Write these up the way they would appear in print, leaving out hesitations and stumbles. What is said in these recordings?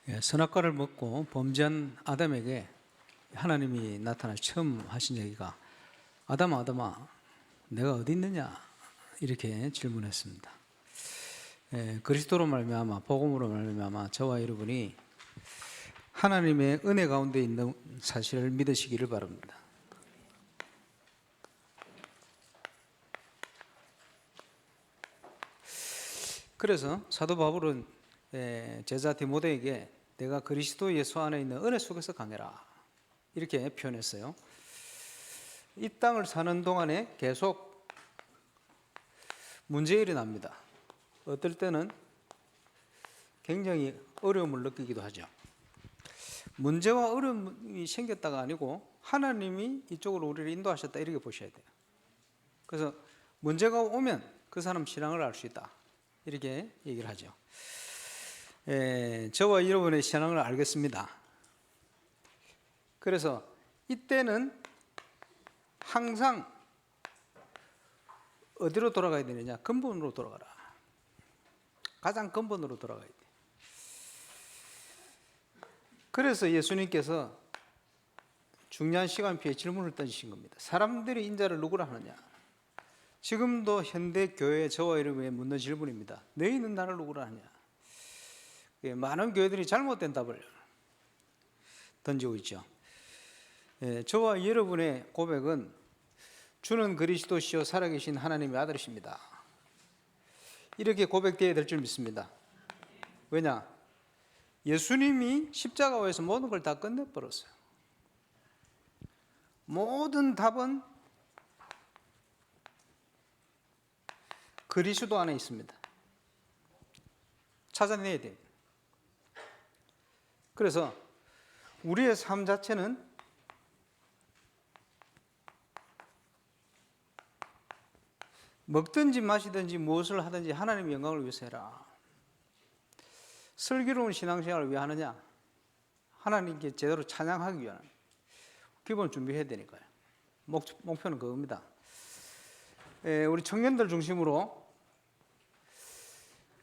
선악과를 먹고 범죄한 아담에게 하나님이 나타나 처음 하신 얘기가 아담아, 아담아, 내가 어디 있느냐? 이렇게 질문했습니다. 그리스도로 말미암아, 복음으로 말미암아 저와 여러분이 하나님의 은혜 가운데 있는 사실을 믿으시기를 바랍니다. 그래서 사도 바울은 제자 디모데에게 내가 그리스도 예수 안에 있는 은혜 속에서 강해라 이렇게 표현했어요. 이 땅을 사는 동안에 계속 문제가 일어납니다. 어떨 때는 굉장히 어려움을 느끼기도 하죠. 문제와 어려움이 생겼다가 아니고 하나님이 이쪽으로 우리를 인도하셨다 이렇게 보셔야 돼요. 그래서 문제가 오면 그 사람 신앙을 알 수 있다 이렇게 얘기를 하죠. 저와 여러분의 신앙을 알겠습니다. 그래서 이때는 항상 어디로 돌아가야 되느냐? 근본으로 돌아가라. 가장 근본으로 돌아가야 돼. 그래서 예수님께서 중요한 시간표에 질문을 던지신 겁니다. 사람들이 인자를 누구라 하느냐? 지금도 현대 교회 저와 여러분이 묻는 질문입니다. 너희는 나를 누구라 하냐? 많은 교회들이 잘못된 답을 던지고 있죠. 저와 여러분의 고백은 주는 그리스도시요 살아계신 하나님의 아들이십니다. 이렇게 고백되어야 될 줄 믿습니다. 왜냐? 예수님이 십자가에서 모든 걸 다 끝내버렸어요. 모든 답은 그리스도 안에 있습니다. 찾아내야 돼요. 그래서 우리의 삶 자체는 먹든지 마시든지 무엇을 하든지 하나님의 영광을 위해서 해라. 슬기로운 신앙생활을 왜 하느냐? 하나님께 제대로 찬양하기 위한 기본 준비해야 되니까요. 목표는 그겁니다. 우리 청년들 중심으로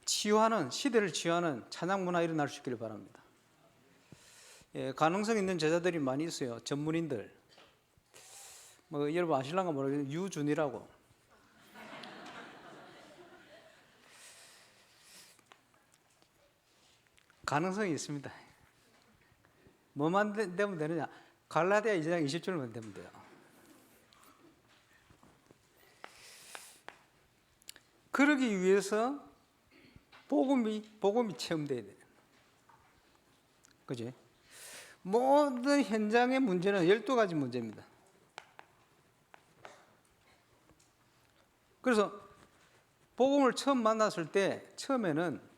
치유하는, 시대를 치유하는 찬양 문화 일어날 수 있기를 바랍니다. 가능성 있는 제자들이 많이 있어요. 전문인들. 여러분 아실랑가 모르겠는데 유준이라고. 가능성이 있습니다. 뭐만 되면 되느냐? 갈라디아 2장 20절만 되면 돼요. 그러기 위해서 복음이 체험돼야 돼요. 그지? 모든 현장의 문제는 12가지 문제입니다. 그래서 복음을 처음 만났을 때 처음에는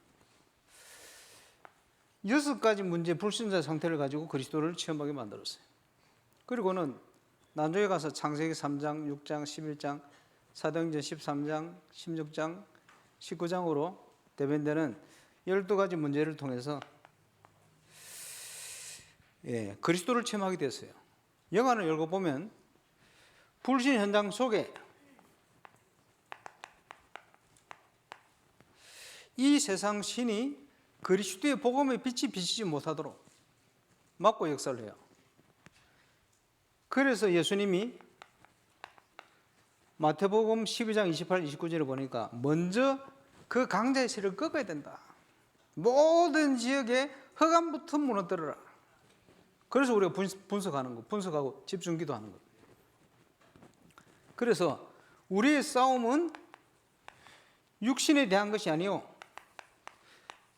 6가지 문제 불신자 상태를 가지고 그리스도를 체험하게 만들었어요. 그리고는 나중에 가서 창세기 3장, 6장, 11장, 사도행전 13장, 16장, 19장으로 대변되는 12가지 문제를 통해서 그리스도를 체험하게 됐어요. 영화를 읽어보면 불신 현장 속에 이 세상 신이 그리스도의 복음의 빛이 비치지 못하도록 막고 역사를 해요. 그래서 예수님이 마태복음 12장 28, 29절을 보니까 먼저 그 강자의 실을 꺾어야 된다. 모든 지역에 흑암부터 무너뜨려라. 그래서 우리가 분석하고 집중기도 하는 거예요. 그래서 우리의 싸움은 육신에 대한 것이 아니요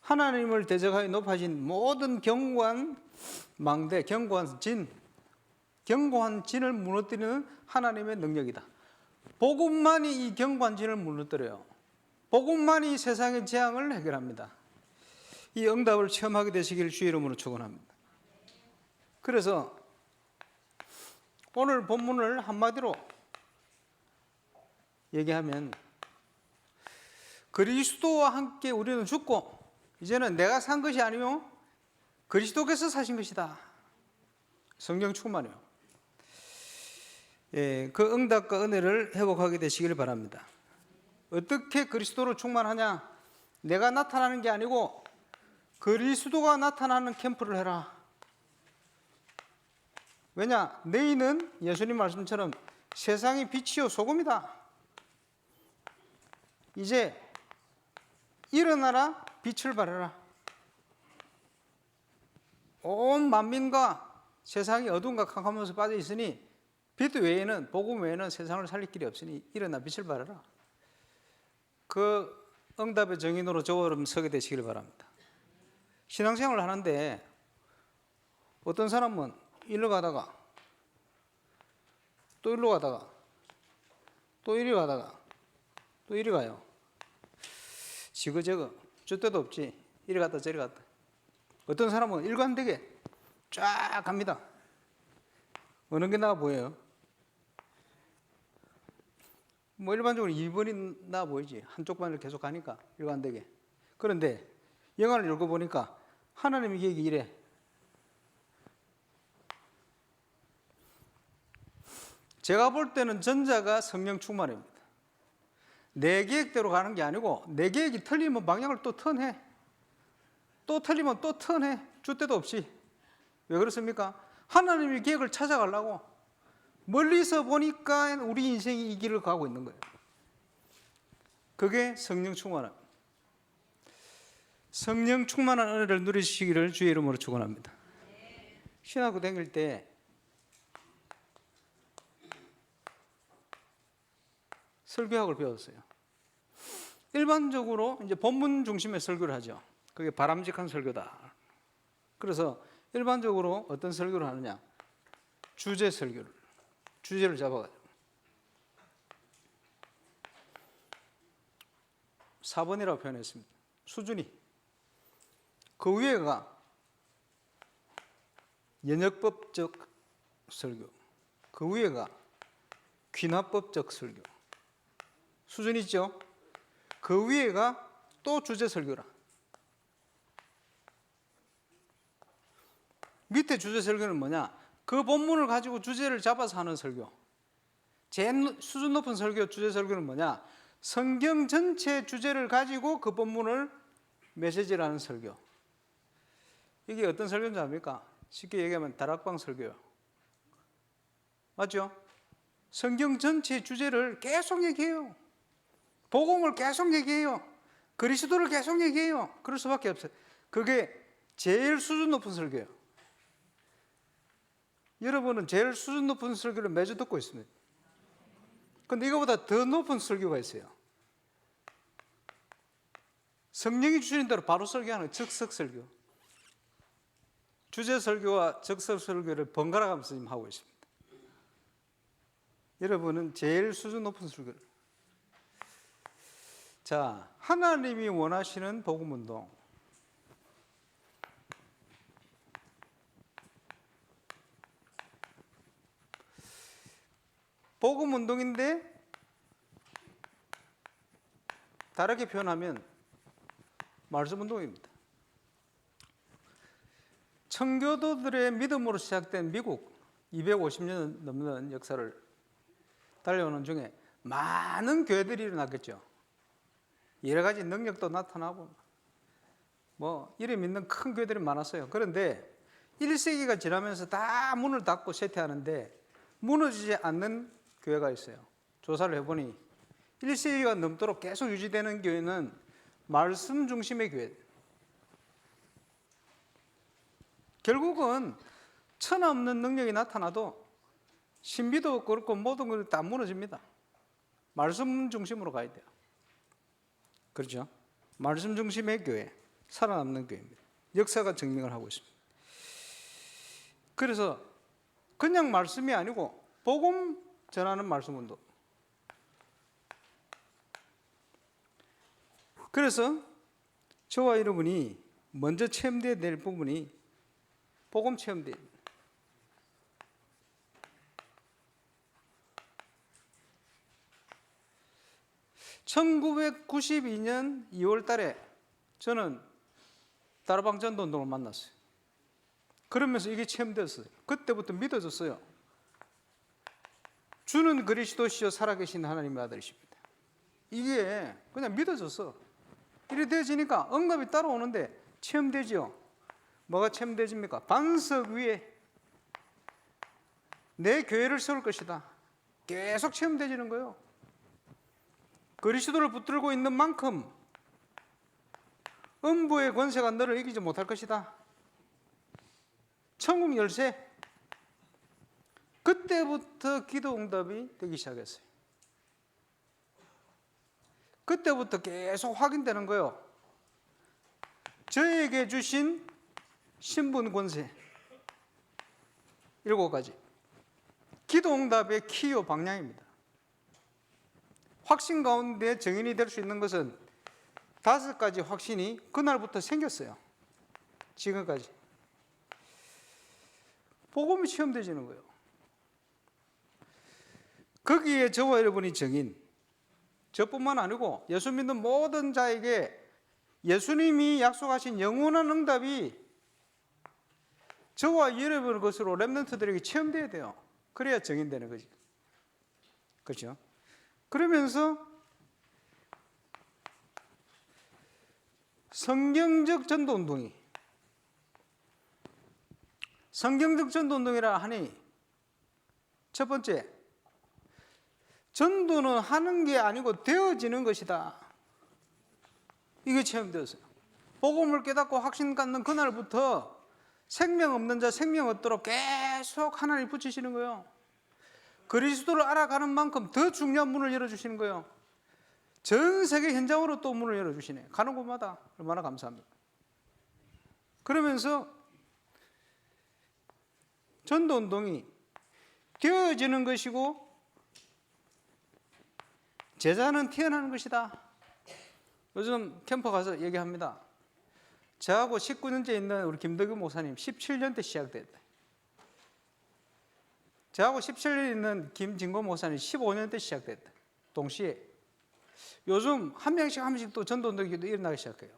하나님을 대적하여 높아진 모든 견고한 망대, 견고한 진을 무너뜨리는 하나님의 능력이다. 복음만이 이 견고한 진을 무너뜨려요. 복음만이 세상의 재앙을 해결합니다. 이 응답을 체험하게 되시길 주의 이름으로 축원합니다. 그래서 오늘 본문을 한마디로 얘기하면 그리스도와 함께 우리는 죽고 이제는 내가 산 것이 아니요 그리스도께서 사신 것이다. 성경 충만해요. 그 응답과 은혜를 회복하게 되시길 바랍니다. 어떻게 그리스도로 충만하냐? 내가 나타나는 게 아니고 그리스도가 나타나는 캠프를 해라. 왜냐? 너희는 예수님 말씀처럼 세상의 빛이요 소금이다. 이제 일어나라, 빛을 발하라. 온 만민과 세상이 어두움과 캄캄함에서 빠져 있으니 빛 외에는, 복음 외에는 세상을 살릴 길이 없으니 일어나 빛을 발하라. 그 응답의 정인으로 저처럼 서게 되시길 바랍니다. 신앙생활을 하는데 어떤 사람은 일로 가다가 또 일로 가다가 또 이리 가다가 또 이리 가요. 지그재그 줄 데도 없지. 이리 갔다 저리 갔다. 어떤 사람은 일관되게 쫙 갑니다. 어느 게 나아 보여요? 뭐 일반적으로 2번이 나아 보이지. 한쪽 반을 계속 가니까 일관되게. 그런데 영화를 읽어보니까 하나님의 계획이 이래. 제가 볼 때는 전자가 성령 충만입니다. 내 계획대로 가는 게 아니고 내 계획이 틀리면 방향을 또 턴해. 또 틀리면 또 턴해. 줄 데도 없이. 왜 그렇습니까? 하나님의 계획을 찾아가려고 멀리서 보니까 우리 인생이 이 길을 가고 있는 거예요. 그게 성령 충만함. 성령 충만한 은혜를 누리시기를 주의 이름으로 축원합니다. 신학교 다닐 때 설교학을 배웠어요. 일반적으로 이제 본문 중심의 설교를 하죠. 그게 바람직한 설교다. 그래서 일반적으로 어떤 설교를 하느냐? 주제 설교를. 주제를 잡아가지고. 4번이라고 표현했습니다. 수준이. 그 위에가 연역법적 설교. 그 위에가 귀납법적 설교. 수준 있죠? 그 위에가 또 주제 설교라. 밑에 주제 설교는 뭐냐? 그 본문을 가지고 주제를 잡아서 하는 설교. 제일 수준 높은 설교, 주제 설교는 뭐냐? 성경 전체 주제를 가지고 그 본문을 메시지를 하는 설교. 이게 어떤 설교인지 압니까? 쉽게 얘기하면 다락방 설교요. 맞죠? 성경 전체 주제를 계속 얘기해요. 복음을 계속 얘기해요. 그리스도를 계속 얘기해요. 그럴 수밖에 없어요. 그게 제일 수준 높은 설교예요. 여러분은 제일 수준 높은 설교를 매주 듣고 있습니다. 그런데 이거보다 더 높은 설교가 있어요. 성령이 주시는 대로 바로 설교하는 즉석 설교. 주제 설교와 즉석 설교를 번갈아 가면서 지금 하고 있습니다. 여러분은 제일 수준 높은 설교를. 자, 하나님이 원하시는 복음 운동. 복음 운동인데 다르게 표현하면 말씀 운동입니다. 청교도들의 믿음으로 시작된 미국 250년 넘는 역사를 달려오는 중에 많은 교회들이 일어났겠죠. 여러 가지 능력도 나타나고 뭐 이름 있는 큰 교회들이 많았어요. 그런데 1세기가 지나면서 다 문을 닫고 쇠퇴하는데 무너지지 않는 교회가 있어요. 조사를 해보니 1세기가 넘도록 계속 유지되는 교회는 말씀 중심의 교회. 결국은 천하 없는 능력이 나타나도 신비도 그렇고 모든 걸 다 무너집니다. 말씀 중심으로 가야 돼요. 그렇죠? 말씀 중심의 교회, 살아남는 교회입니다. 역사가 증명을 하고 있습니다. 그래서 그냥 말씀이 아니고 복음 전하는 말씀 운동. 그래서 저와 여러분이 먼저 체험되어야 될 부분이 복음 체험대회. 1992년 2월 달에 저는 다락방 전도 운동을 만났어요. 그러면서 이게 체험되었어요. 그때부터 믿어졌어요. 주는 그리스도시요 살아계신 하나님의 아들이십니다. 이게 그냥 믿어졌어. 이래 되어지니까 응답이 따라오는데 체험되죠. 뭐가 체험되집니까? 반석 위에 내 교회를 세울 것이다. 계속 체험되지는 거예요. 그리스도를 붙들고 있는 만큼 음부의 권세가 너를 이기지 못할 것이다. 천국 열쇠. 그때부터 기도 응답이 되기 시작했어요. 그때부터 계속 확인되는 거예요. 저에게 주신 신분 권세 7가지. 기도 응답의 키요 방향입니다. 확신 가운데 증인이 될 수 있는 것은 5가지 확신이 그날부터 생겼어요. 지금까지. 복음이 체험되지는 거예요. 거기에 저와 여러분이 증인, 저뿐만 아니고 예수 믿는 모든 자에게 예수님이 약속하신 영원한 응답이 저와 여러분의 것으로 렘넌트들에게 체험되어야 돼요. 그래야 증인되는 거지. 그렇죠? 그러면서 성경적 전도운동이, 성경적 전도운동이라 하니 첫 번째, 전도는 하는 게 아니고 되어지는 것이다. 이게 체험되었어요. 복음을 깨닫고 확신 갖는 그날부터 생명 없는 자 생명 얻도록 계속 하나님 붙이시는 거예요. 그리스도를 알아가는 만큼 더 중요한 문을 열어주시는 거예요. 전 세계 현장으로 또 문을 열어주시네. 가는 곳마다. 얼마나 감사합니다. 그러면서 전도운동이 되어지는 것이고 제자는 태어나는 것이다. 요즘 캠프 가서 얘기합니다. 저하고 19년째 있는 우리 김덕규 목사님 17년 때 시작됐다. 저하고 17년 있는 김진권 목사님 15년 때 시작됐다. 동시에. 요즘 한 명씩 또 전도운동이 일어나기 시작해요.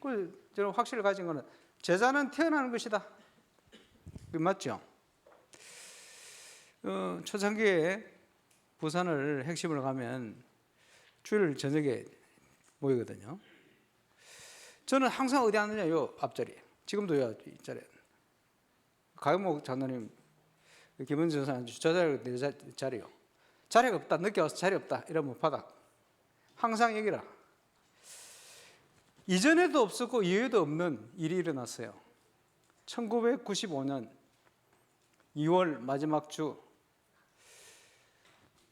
그래서 저는 확신을 가진 거는 제자는 태어나는 것이다. 맞죠? 초창기에 부산을 핵심으로 가면 주일 저녁에 모이거든요. 저는 항상 어디 앉느냐, 요 앞자리에. 지금도 요 앞자리에. 가영목 장로님, 김은지 전사님, 저 자리요. 자리가 없다, 늦게 와서 자리 없다, 이러면 바닥. 항상 얘기라. 이전에도 없었고 이후에도 없는 일이 일어났어요. 1995년 2월 마지막 주,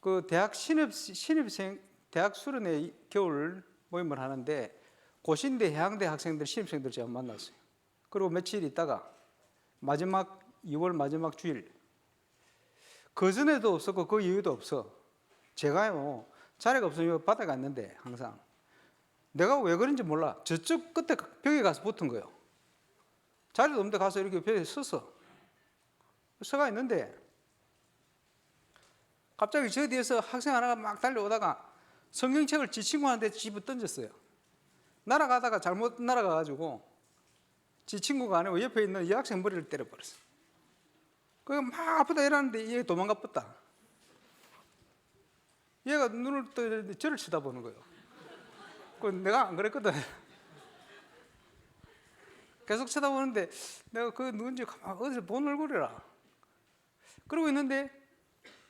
그 대학 신입생, 대학 수련회 겨울 모임을 하는데 고신대 해양대 학생들, 신입생들 제가 만났어요. 그리고 며칠 있다가 마지막 2월 마지막 주일, 그 전에도 없었고 그 이후에도 없어. 제가요 자리가 없으면 바닥에 앉는데 항상 내가 왜 그런지 몰라. 저쪽 끝에 벽에 가서 붙은 거예요. 자리도 없는데 가서 이렇게 벽에 서가 있는데 갑자기 저 뒤에서 학생 하나가 막 달려오다가 성경책을 지 친구한테 집어 던졌어요. 날아가다가 잘못 날아가가지고 지 친구가 아니고 옆에 있는 여학생 머리를 때려버렸어요. 그게 막 아프다 이러는데 얘 도망가 뻗다. 얘가 눈을 뜨는데 저를 쳐다보는 거예요. 그 내가 안 그랬거든. 계속 쳐다보는데 내가 그 누군지 어디서 본 얼굴이라. 그러고 있는데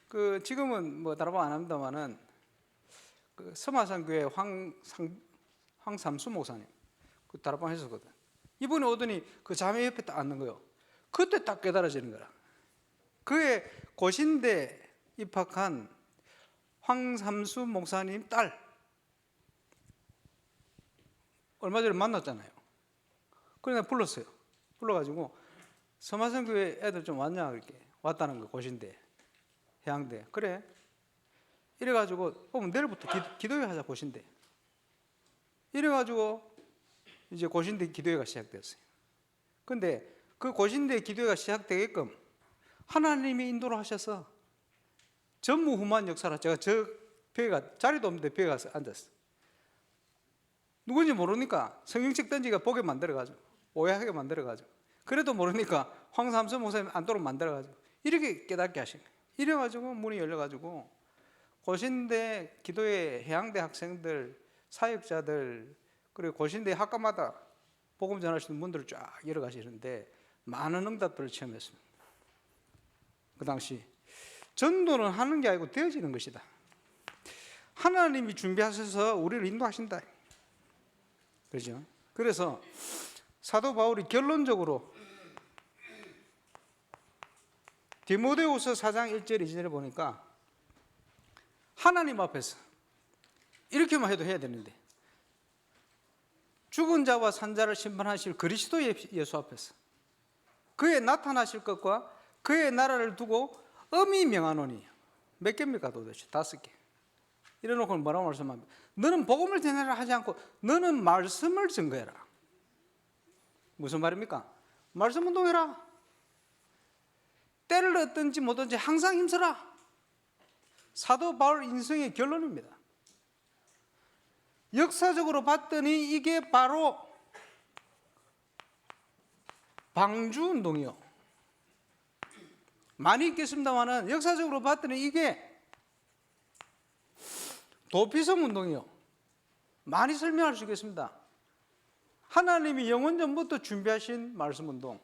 그 지금은 뭐 다른 안 합니다만은 그 서마산교회 황삼수 목사님 그 다락방 했었거든. 이분이 오더니 그 자매 옆에 딱 앉는 거예요. 그때 딱 깨달아지는 거라. 그의 고신대 입학한 황삼수 목사님 딸 얼마 전에 만났잖아요. 그래서 불렀어요. 불러가지고 서마산교회 애들 좀 왔냐 이렇게 왔다는 거. 고신대 해양대. 그래 이래가지고 내일부터 기도회 하자. 고신대 이래가지고 이제 고신대 기도회가 시작됐어요. 근데 그 고신대 기도회가 시작되게끔 하나님이 인도를 하셔서 전무후무한 역사라. 제가 저 벽에 자리도 없는데 벽에 가서 앉았어요. 누군지 모르니까 성경책 던지가 보게 만들어가지고 오해하게 만들어가지고 그래도 모르니까 황삼수 목사님 앉도록 만들어가지고 이렇게 깨닫게 하신 거예요. 이래가지고 문이 열려가지고 고신대 기도회 해양대 학생들, 사역자들, 그리고 고신대 학과마다 복음 전하시는 분들을 쫙 열어가시는데 많은 응답들을 체험했습니다. 그 당시 전도는 하는 게 아니고 되어지는 것이다. 하나님이 준비하셔서 우리를 인도하신다. 그렇죠? 그래서 사도 바울이 결론적으로 디모데후서 4장 1절 2절에 보니까 하나님 앞에서 이렇게만 해도 해야 되는데 죽은 자와 산 자를 심판하실 그리스도 예수 앞에서 그의 나타나실 것과 그의 나라를 두고 엄히 명하노니 몇 개입니까 도대체? 5개. 이래놓고 뭐라고 말씀합니까? 너는 복음을 전하라 하지 않고 너는 말씀을 증거해라. 무슨 말입니까? 말씀 운동해라. 때를 얻든지 뭐든지 항상 힘써라. 사도 바울 인생의 결론입니다. 역사적으로 봤더니 이게 바로 방주운동이요. 많이 있겠습니다만은 역사적으로 봤더니 이게 도피성 운동이요. 많이 설명할 수 있겠습니다. 하나님이 영원 전부터 준비하신 말씀 운동.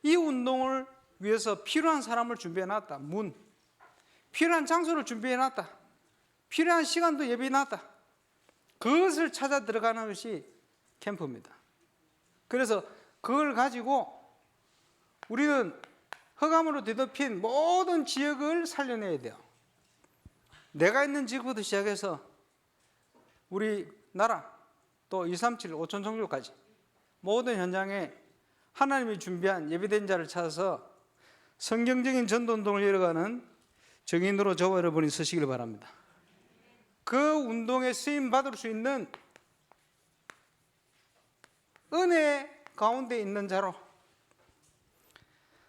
이 운동을 위해서 필요한 사람을 준비해 놨다. 필요한 장소를 준비해 놨다. 필요한 시간도 예비해 놨다. 그것을 찾아 들어가는 것이 캠프입니다. 그래서 그걸 가지고 우리는 흑암으로 뒤덮인 모든 지역을 살려내야 돼요. 내가 있는 지역부터 시작해서 우리 나라 또 237, 5천 종교까지 모든 현장에 하나님이 준비한 예비된 자를 찾아서 성경적인 전도운동을 이뤄가는 정인으로 저와 여러분이 서시길 바랍니다. 그 운동에 쓰임 받을 수 있는 은혜 가운데 있는 자로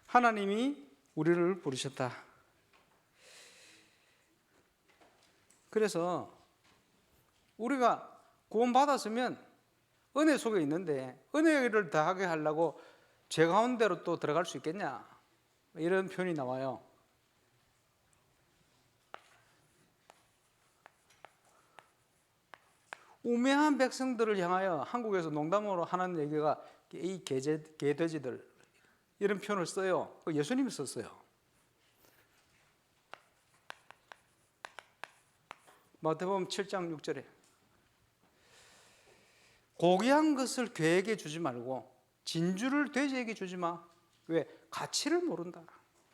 하나님이 우리를 부르셨다. 그래서 우리가 구원받았으면 은혜 속에 있는데 은혜를 더하게 하려고 죄 가운데로 또 들어갈 수 있겠냐, 이런 표현이 나와요. 우매한 백성들을 향하여 한국에서 농담으로 하는 얘기가 이 개돼지들, 이런 표현을 써요. 예수님이 썼어요. 마태복음 7장 6절에 고귀한 것을 괴에게 주지 말고 진주를 돼지에게 주지 마. 왜? 가치를 모른다.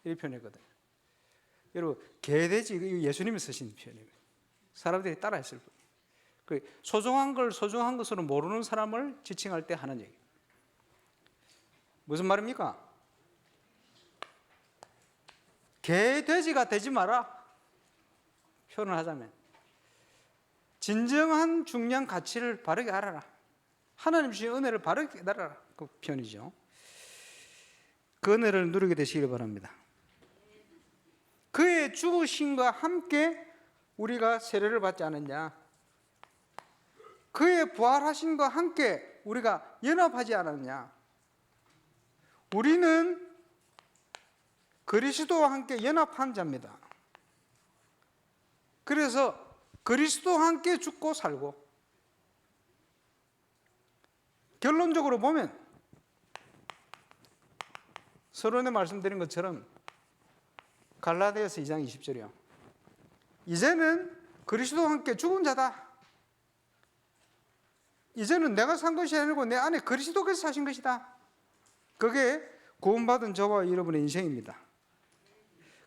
이 표현이거든요. 여러분, 개돼지 예수님이 쓰신 표현입니다. 사람들이 따라했을 뿐이에요. 소중한 걸 소중한 것으로 모르는 사람을 지칭할 때 하는 얘기. 무슨 말입니까? 개돼지가 되지 마라. 표현을 하자면 진정한 중요한 가치를 바르게 알아라. 하나님 주신 은혜를 바르게 깨달아라. 그 표현이죠. 그 은혜를 누리게 되시길 바랍니다. 그의 죽으심과 함께 우리가 세례를 받지 않았냐? 그의 부활하심과 함께 우리가 연합하지 않았냐? 우리는 그리스도와 함께 연합한 자입니다. 그래서 그리스도와 함께 죽고 살고, 결론적으로 보면 서론에 말씀드린 것처럼 갈라디아서 2장 20절이요. 이제는 그리스도와 함께 죽은 자다. 이제는 내가 산 것이 아니고 내 안에 그리스도께서 사신 것이다. 그게 구원받은 저와 여러분의 인생입니다.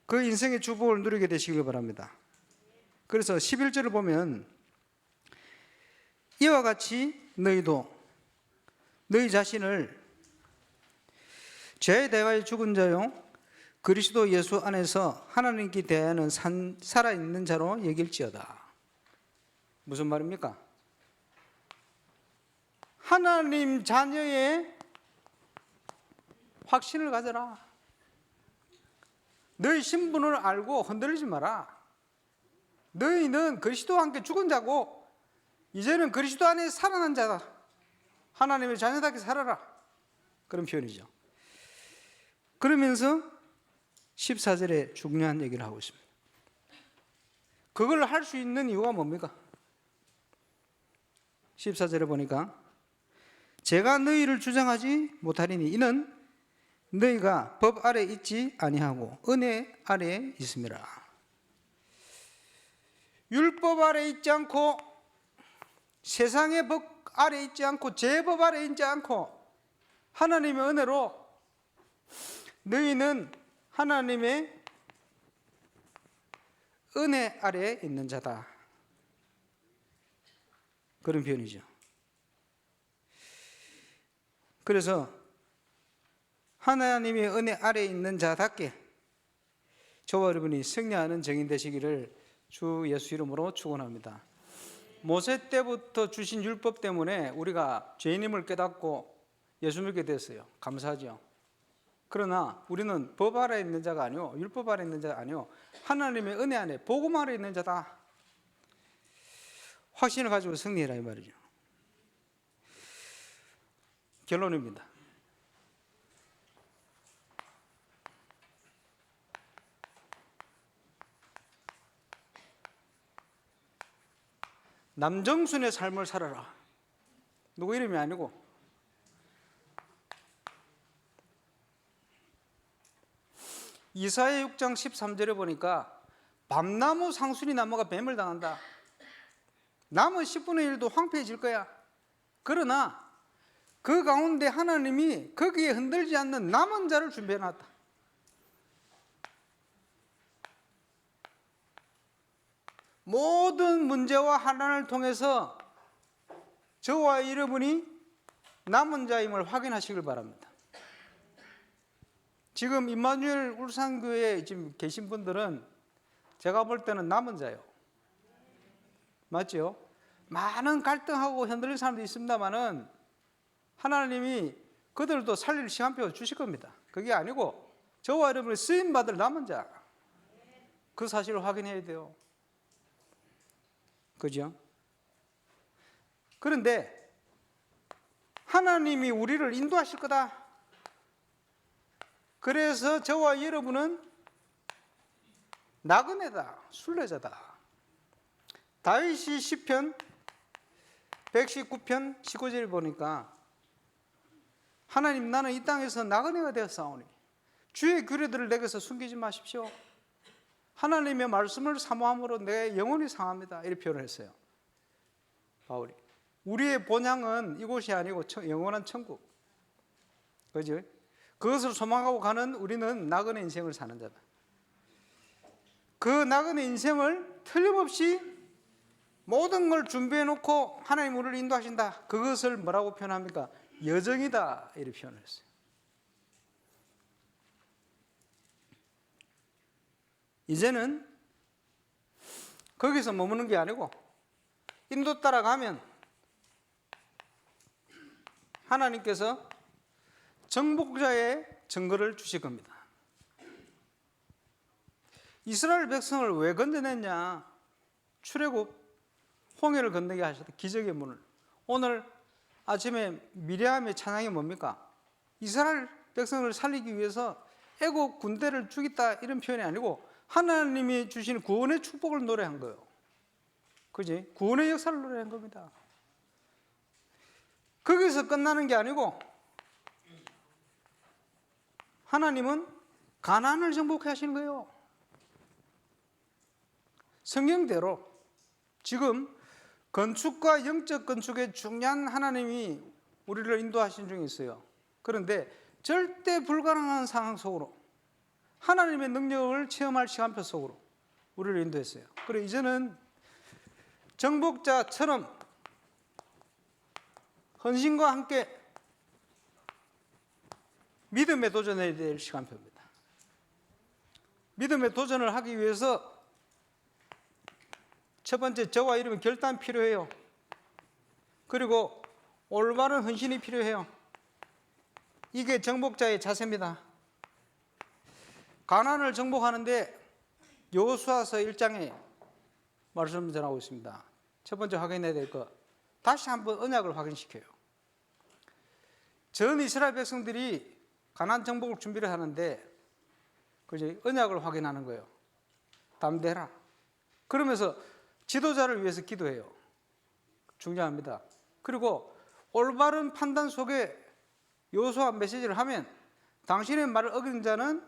그 인생의 주복을 누리게 되시길 바랍니다. 그래서 11절을 보면 이와 같이 너희도 너희 자신을 죄에 대하여 죽은 자요 그리스도 예수 안에서 하나님께 대하여는 살아있는 자로 여길지어다. 무슨 말입니까? 하나님 자녀의 확신을 가져라. 너희 신분을 알고 흔들리지 마라. 너희는 그리스도와 함께 죽은 자고 이제는 그리스도 안에 살아난 자다. 하나님의 자녀답게 살아라. 그런 표현이죠. 그러면서 14절에 중요한 얘기를 하고 있습니다. 그걸 할 수 있는 이유가 뭡니까? 14절에 보니까 제가 너희를 주장하지 못하리니 이는 너희가 법 아래 있지 아니하고 은혜 아래에 있음이라. 율법 아래 있지 않고 세상의 법 아래 있지 않고 제법 아래 있지 않고 하나님의 은혜로 너희는 하나님의 은혜 아래에 있는 자다. 그런 표현이죠. 그래서 하나님의 은혜 아래에 있는 자답게 저와 여러분이 승리하는 증인 되시기를 주 예수 이름으로 축원합니다. 모세 때부터 주신 율법 때문에 우리가 죄인임을 깨닫고 예수 믿게 됐어요. 감사하죠. 그러나 우리는 법 아래에 있는 자가 아니요, 율법 아래에 있는 자가 아니요, 하나님의 은혜 안에 복음 아래에 있는 자다. 확신을 가지고 승리해라 이 말이죠. 결론입니다. 남정순의 삶을 살아라. 누구 이름이 아니고 이사야 6장 13절에 보니까 밤나무 상순이 나무가 뱀을 당한다. 남은 10분의 1도 황폐해질 거야. 그러나 그 가운데 하나님이 거기에 흔들지 않는 남은 자를 준비해놨다. 모든 문제와 환난을 통해서 저와 여러분이 남은 자임을 확인하시길 바랍니다. 지금 임마누엘 울산교회에 지금 계신 분들은 제가 볼 때는 남은 자예요. 맞죠? 많은 갈등하고 흔들리는 사람도 있습니다만은 하나님이 그들도 살릴 시간표 주실 겁니다. 그게 아니고 저와 여러분이 쓰임받을 남은 자, 그 사실을 확인해야 돼요. 그죠? 그런데 하나님이 우리를 인도하실 거다. 그래서 저와 여러분은 나그네다, 순례자다. 다윗이 시편 119편 19절을 보니까 하나님, 나는 이 땅에서 나그네가 되었사오니 주의 규례들을 내게서 숨기지 마십시오. 하나님의 말씀을 사모함으로 내 영혼이 상합니다. 이렇게 표현을 했어요, 바울이. 우리의 본향은 이곳이 아니고 영원한 천국. 그죠? 그것을 소망하고 가는 우리는 나그네 인생을 사는 자다. 그 나그네 인생을 틀림없이 모든 걸 준비해 놓고 하나님 우리를 인도하신다. 그것을 뭐라고 표현합니까? 여정이다. 이렇게 표현을 했어요. 이제는 거기서 머무는 게 아니고 인도 따라가면 하나님께서 정복자의 증거를 주실 겁니다. 이스라엘 백성을 왜 건져냈냐? 출애굽 홍해를 건너게 하셨다. 기적의 문을. 오늘 아침에 미리암의 찬양이 뭡니까? 이스라엘 백성을 살리기 위해서 애국 군대를 죽였다, 이런 표현이 아니고 하나님이 주신 구원의 축복을 노래한 거예요. 그지? 구원의 역사를 노래한 겁니다. 거기서 끝나는 게 아니고 하나님은 가나안을 정복해 하시는 거예요. 성경대로 지금 건축과 영적 건축에 중요한 하나님이 우리를 인도하신 중에 있어요. 그런데 절대 불가능한 상황 속으로 하나님의 능력을 체험할 시간표 속으로 우리를 인도했어요. 그리고 이제는 정복자처럼 헌신과 함께 믿음에 도전해야 될 시간표입니다. 믿음에 도전을 하기 위해서 첫 번째, 저와 여러분 결단 필요해요. 그리고 올바른 헌신이 필요해요. 이게 정복자의 자세입니다. 가나안을 정복하는데 여호수아서 1장에 말씀 전하고 있습니다. 첫 번째 확인해야 될 것, 다시 한번 언약을 확인시켜요. 전 이스라엘 백성들이 가나안 정복을 준비를 하는데 그지? 언약을 확인하는 거예요. 담대해라. 그러면서 지도자를 위해서 기도해요. 중요합니다. 그리고 올바른 판단 속에 요소와 메시지를 하면 당신의 말을 어긴 자는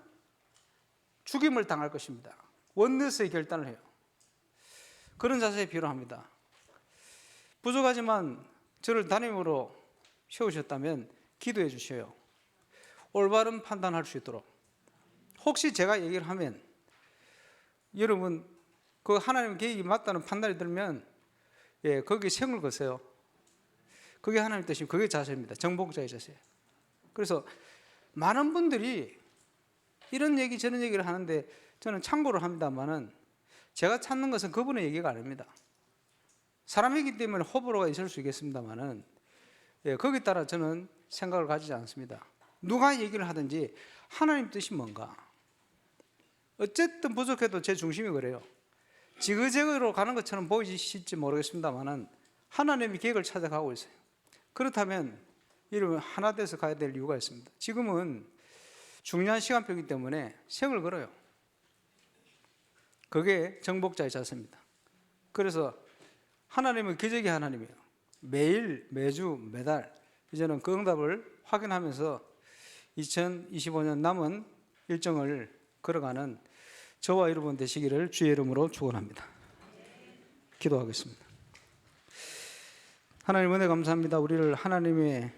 죽임을 당할 것입니다. 원내스의 결단을 해요. 그런 자세에 필요합니다. 부족하지만 저를 담임으로 세우셨다면 기도해 주셔요. 올바른 판단할 수 있도록. 혹시 제가 얘기를 하면 여러분 그 하나님 계획이 맞다는 판단이 들면 거기에 생을 거세요. 그게 하나님 뜻이면 그게 자세입니다. 정복자의 자세예요. 그래서 많은 분들이 이런 얘기 저런 얘기를 하는데 저는 참고를 합니다만은 제가 찾는 것은 그분의 얘기가 아닙니다. 사람이기 때문에 호불호가 있을 수 있겠습니다만은 거기에 따라 저는 생각을 가지지 않습니다. 누가 얘기를 하든지 하나님 뜻이 뭔가. 어쨌든 부족해도 제 중심이 그래요. 지그재그로 가는 것처럼 보이실지 모르겠습니다만은 하나님이 계획을 찾아가고 있어요. 그렇다면 이러면 하나 돼서 가야 될 이유가 있습니다. 지금은 중요한 시간표이기 때문에 색을 걸어요. 그게 정복자의 자세입니다. 그래서 하나님은 기적의 하나님이에요. 매일, 매주, 매달 이제는 그 응답을 확인하면서 2025년 남은 일정을 걸어가는 저와 여러분 되시기를 주의 이름으로 축원합니다. 기도하겠습니다. 하나님 은혜 감사합니다. 우리를 하나님의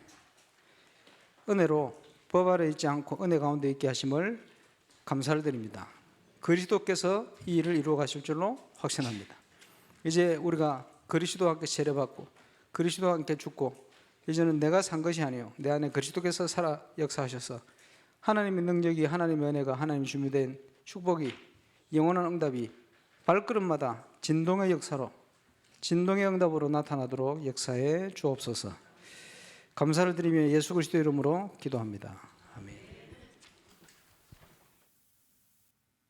은혜로 법 아래 있지 않고 은혜 가운데 있게 하심을 감사를 드립니다. 그리스도께서 이 일을 이루어 가실 줄로 확신합니다. 이제 우리가 그리스도와 함께 세례받고 그리스도와 함께 죽고 이제는 내가 산 것이 아니요 내 안에 그리스도께서 살아 역사하셔서 하나님의 능력이 하나님의 은혜가 하나님 준비된 축복이 영원한 응답이 발걸음마다 진동의 역사로 진동의 응답으로 나타나도록 역사해 주옵소서. 감사를 드리며 예수 그리스도 이름으로 기도합니다.